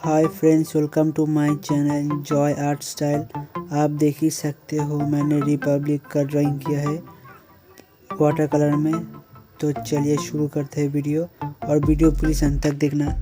Hi friends, welcome to my channel Joy Art Style. आप देख ही सकते हो मैंने रिपब्लिक का ड्राइंग किया है वाटर कलर में। तो चलिए शुरू करते हैं वीडियो, और वीडियो प्लीज़ अंत तक देखना।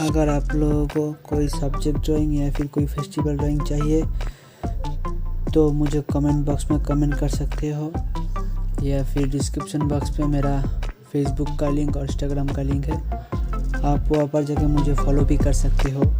अगर आप लोगों को कोई सब्जेक्ट ड्राइंग या फिर कोई फेस्टिवल ड्राइंग चाहिए तो मुझे कमेंट बॉक्स में कमेंट कर सकते हो, या फिर डिस्क्रिप्शन बॉक्स पे मेरा फेसबुक का लिंक और इंस्टाग्राम का लिंक है। आप वहाँ पर जाके मुझे फॉलो भी कर सकते हो।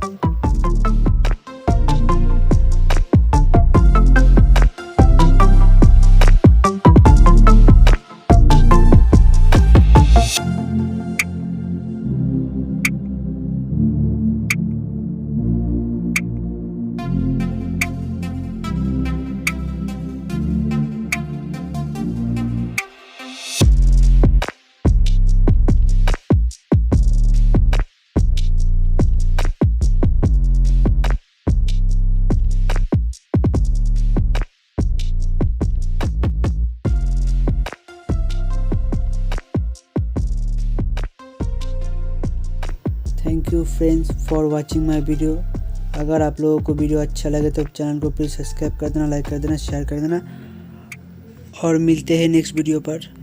Thank you friends for watching my video. अगर आप लोगों को वीडियो अच्छा लगे तो चैनल को प्लीज़ सब्सक्राइब कर देना, लाइक कर देना, शेयर कर देना, और मिलते हैं नेक्स्ट वीडियो पर।